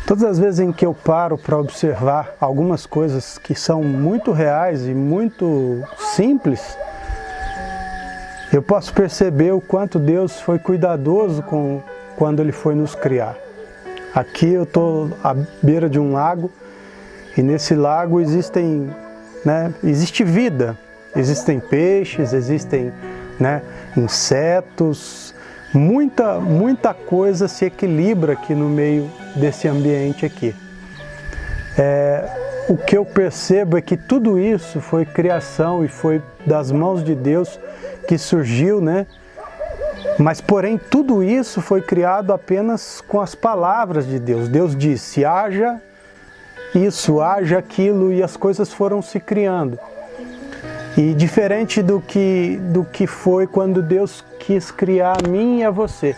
Todas as vezes em que eu paro para observar algumas coisas que são muito reais e muito simples, eu posso perceber o quanto Deus foi cuidadoso quando Ele foi nos criar. Aqui eu estou à beira de um lago e nesse lago existe vida, existem peixes, existem insetos, muita coisa se equilibra aqui no meio desse ambiente aqui. O que eu percebo é que tudo isso foi criação e foi das mãos de Deus que surgiu, Mas porém tudo isso foi criado apenas com as palavras de Deus. Deus disse, haja isso, haja aquilo, e as coisas foram se criando. E diferente do que foi quando Deus quis criar a mim e a você.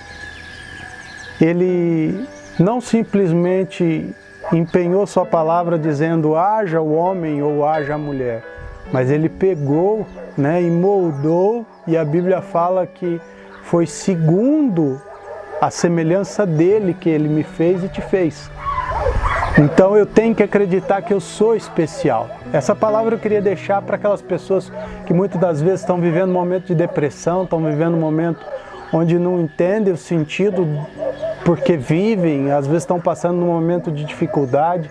Ele não simplesmente empenhou sua palavra dizendo haja o homem ou haja a mulher, mas Ele pegou e moldou, e a Bíblia fala que foi segundo a semelhança dele que Ele me fez e te fez. Então eu tenho que acreditar que eu sou especial. Essa palavra eu queria deixar para aquelas pessoas que muitas das vezes estão vivendo um momento de depressão, estão vivendo um momento onde não entendem o sentido porque vivem, às vezes estão passando num momento de dificuldade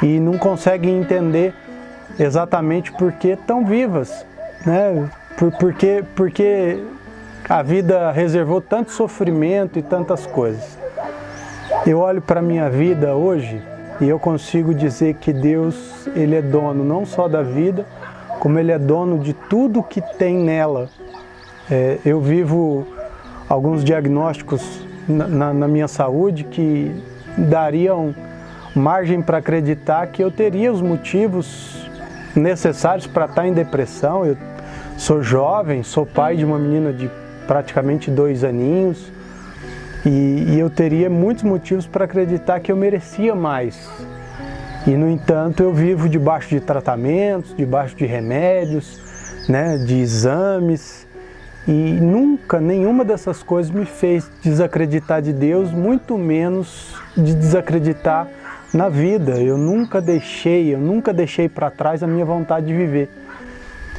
e não conseguem entender exatamente por que estão vivas, Porque a vida reservou tanto sofrimento e tantas coisas. Eu olho para a minha vida hoje e eu consigo dizer que Deus, Ele é dono não só da vida, como Ele é dono de tudo que tem nela. Eu vivo alguns diagnósticos na minha saúde que dariam margem para acreditar que eu teria os motivos necessários para estar em depressão. Eu sou jovem, sou pai de uma menina de praticamente 2 aninhos e eu teria muitos motivos para acreditar que eu merecia mais. E no entanto eu vivo debaixo de tratamentos, debaixo de remédios, de exames, e nunca nenhuma dessas coisas me fez desacreditar de Deus, muito menos de desacreditar na vida. Eu nunca deixei para trás a minha vontade de viver.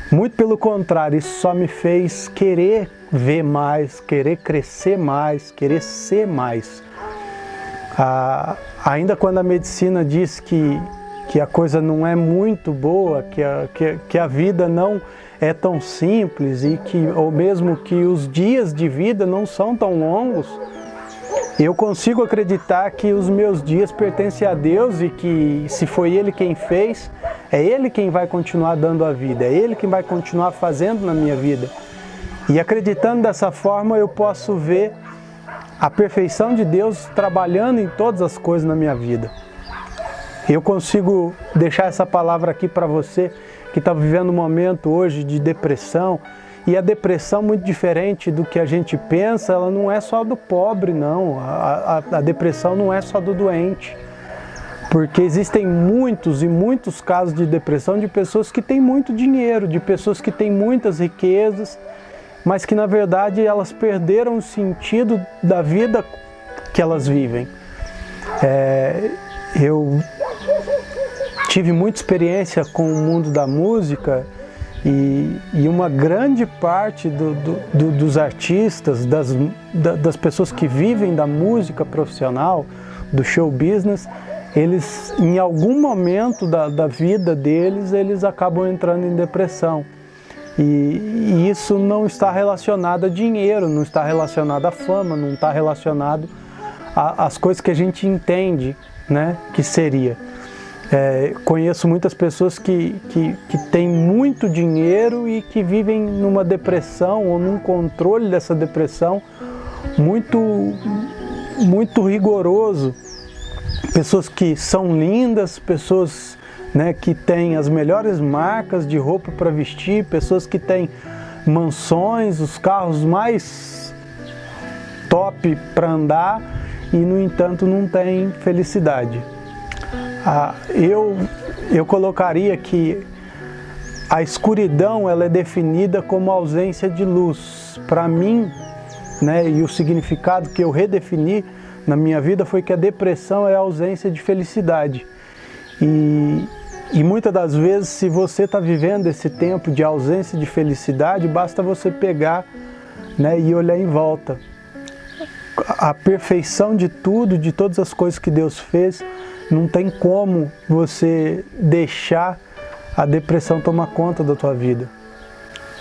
Muito pelo contrário, isso só me fez querer ver mais, querer crescer mais, querer ser mais. Ainda quando a medicina diz que a coisa não é muito boa, que a vida não é tão simples ou mesmo que os dias de vida não são tão longos, eu consigo acreditar que os meus dias pertencem a Deus e que se foi Ele quem fez, é Ele quem vai continuar dando a vida, é Ele quem vai continuar fazendo na minha vida. E acreditando dessa forma eu posso ver a perfeição de Deus trabalhando em todas as coisas na minha vida. Eu consigo deixar essa palavra aqui para você que está vivendo um momento hoje de depressão. E a depressão, muito diferente do que a gente pensa, ela não é só do pobre, não. A depressão não é só do doente. Porque existem muitos e muitos casos de depressão de pessoas que têm muito dinheiro, de pessoas que têm muitas riquezas, mas que na verdade elas perderam o sentido da vida que elas vivem. Eu tive muita experiência com o mundo da música e uma grande parte dos artistas, das pessoas que vivem da música profissional, do show business, eles em algum momento da vida deles, eles acabam entrando em depressão. E isso não está relacionado a dinheiro, não está relacionado à fama, não está relacionado às coisas que a gente entende, que seria. Conheço muitas pessoas que têm muito dinheiro e que vivem numa depressão ou num controle dessa depressão muito rigoroso. Pessoas que são lindas, pessoas que têm as melhores marcas de roupa para vestir, pessoas que têm mansões, os carros mais top para andar e, no entanto, não têm felicidade. Eu colocaria que a escuridão ela é definida como ausência de luz. Para mim, e o significado que eu redefini na minha vida foi que a depressão é a ausência de felicidade. E muitas das vezes, se você está vivendo esse tempo de ausência de felicidade, basta você pegar, né, e olhar em volta. A perfeição de tudo, de todas as coisas que Deus fez, não tem como você deixar a depressão tomar conta da tua vida.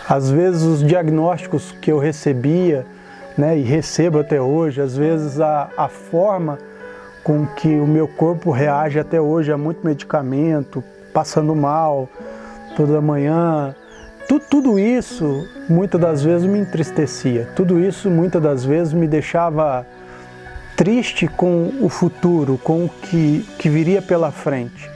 Às vezes os diagnósticos que eu recebia, né, e recebo até hoje, às vezes a forma com que o meu corpo reage até hoje a muito medicamento, passando mal toda manhã, tudo isso muitas das vezes me entristecia, tudo isso muitas das vezes me deixava triste com o futuro, com o que viria pela frente.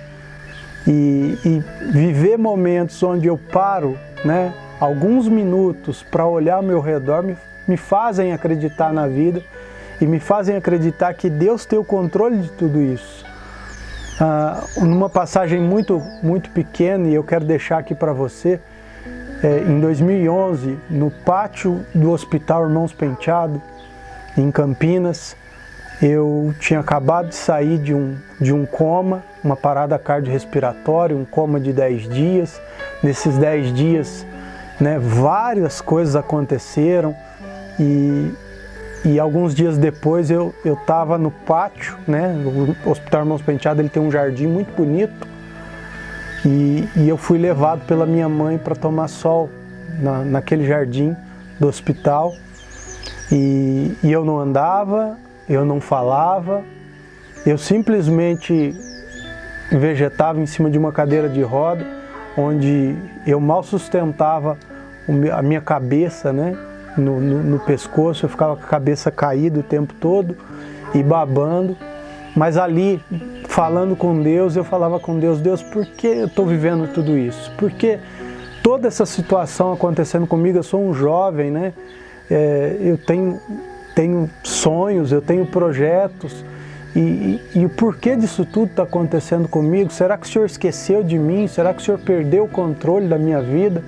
E viver momentos onde eu paro, né, alguns minutos para olhar ao meu redor me fazem acreditar na vida e me fazem acreditar que Deus tem o controle de tudo isso. Numa passagem muito pequena, e eu quero deixar aqui para você, em 2011, no pátio do Hospital Irmãos Penteado, em Campinas, eu tinha acabado de sair de um coma, uma parada cardiorrespiratória, um coma de 10 dias. Nesses 10 dias, né, várias coisas aconteceram e alguns dias depois eu estava no pátio, né, o Hospital Irmãos Penteado, ele tem um jardim muito bonito e eu fui levado pela minha mãe para tomar sol naquele jardim do hospital e eu não andava, eu não falava, eu simplesmente vegetava em cima de uma cadeira de roda, onde eu mal sustentava a minha cabeça, né, no pescoço, eu ficava com a cabeça caída o tempo todo e babando, mas ali, falando com Deus, eu falava com Deus, Deus, por que eu estou vivendo tudo isso? Por que toda essa situação acontecendo comigo? Eu sou um jovem, né, eu tenho sonhos, eu tenho projetos, e o porquê disso tudo está acontecendo comigo? Será que o Senhor esqueceu de mim? Será que o Senhor perdeu o controle da minha vida?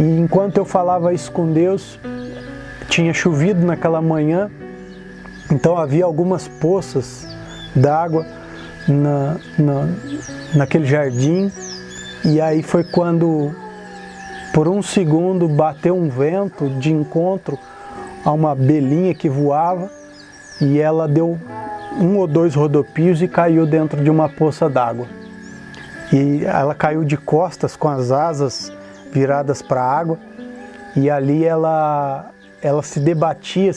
E enquanto eu falava isso com Deus, tinha chovido naquela manhã, então havia algumas poças d'água naquele jardim, e aí foi quando, por um segundo, bateu um vento de encontro a uma abelhinha que voava, e ela deu 1 ou 2 rodopios e caiu dentro de uma poça d'água. E ela caiu de costas com as asas viradas para a água, e ali ela se debatia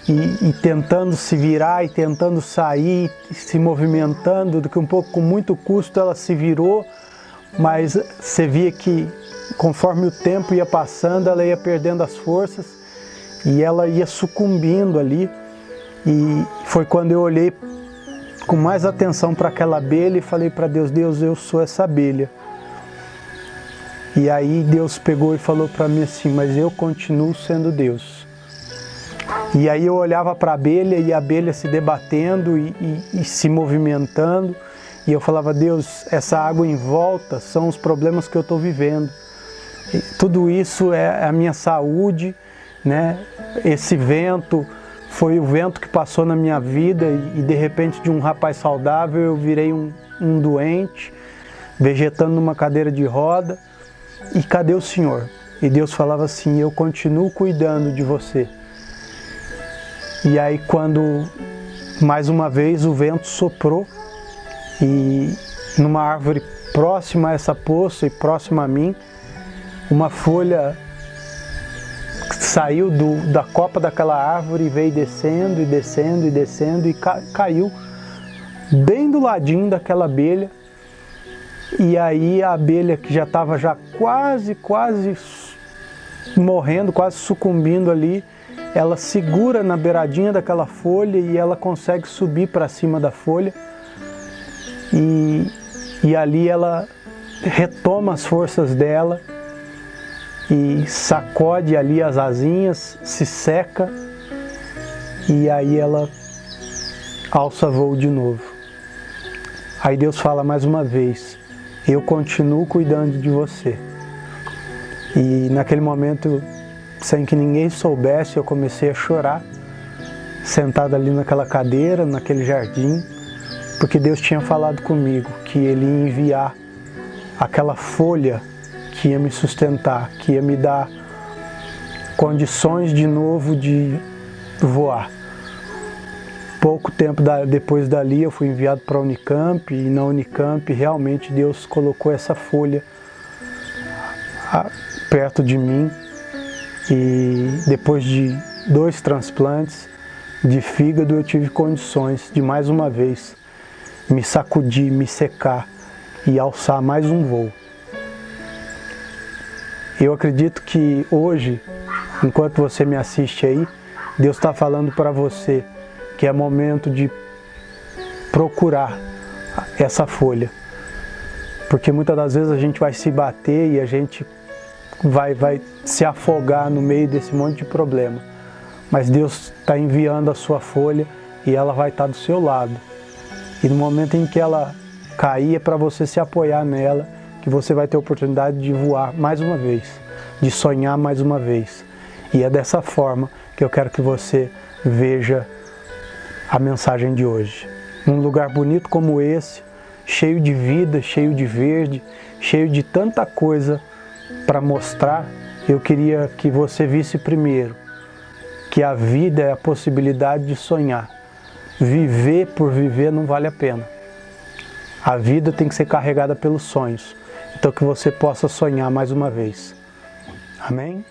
e tentando se virar e tentando sair, se movimentando, daqui um pouco com muito custo ela se virou, mas você via que conforme o tempo ia passando, ela ia perdendo as forças e ela ia sucumbindo ali. E foi quando eu olhei com mais atenção para aquela abelha e falei para Deus, Deus, eu sou essa abelha. E aí Deus pegou e falou para mim assim, mas eu continuo sendo Deus. E aí eu olhava para a abelha e a abelha se debatendo e se movimentando, e eu falava, Deus, essa água em volta são os problemas que eu estou vivendo. E tudo isso é a minha saúde, né? Esse vento foi o vento que passou na minha vida e de repente de um rapaz saudável eu virei um doente, vegetando numa cadeira de roda. E cadê o Senhor? E Deus falava assim, eu continuo cuidando de você. E aí quando mais uma vez o vento soprou e numa árvore próxima a essa poça e próxima a mim, uma folha saiu da copa daquela árvore e veio descendo e descendo e descendo e caiu bem do ladinho daquela abelha. E aí a abelha, que já estava quase morrendo, quase sucumbindo ali, ela segura na beiradinha daquela folha e ela consegue subir para cima da folha. E ali ela retoma as forças dela e sacode ali as asinhas, se seca e aí ela alça voo de novo. Aí Deus fala mais uma vez, eu continuo cuidando de você. E naquele momento, sem que ninguém soubesse, eu comecei a chorar. sentado ali naquela cadeira, naquele jardim, porque Deus tinha falado comigo que Ele ia enviar aquela folha que ia me sustentar, que ia me dar condições de novo de voar. Pouco tempo depois dali eu fui enviado para a Unicamp, e na Unicamp realmente Deus colocou essa folha perto de mim, e depois de 2 transplantes de fígado eu tive condições de mais uma vez me sacudir, me secar e alçar mais um voo. Eu acredito que hoje, enquanto você me assiste aí, Deus está falando para você que é momento de procurar essa folha. Porque muitas das vezes a gente vai se bater e a gente vai se afogar no meio desse monte de problema. Mas Deus está enviando a sua folha e ela vai estar do seu lado. E no momento em que ela cair, é para você se apoiar nela, que você vai ter a oportunidade de voar mais uma vez, de sonhar mais uma vez. E é dessa forma que eu quero que você veja a mensagem de hoje. Num lugar bonito como esse, cheio de vida, cheio de verde, cheio de tanta coisa para mostrar, eu queria que você visse primeiro que a vida é a possibilidade de sonhar. Viver por viver não vale a pena. A vida tem que ser carregada pelos sonhos. Então que você possa sonhar mais uma vez. Amém?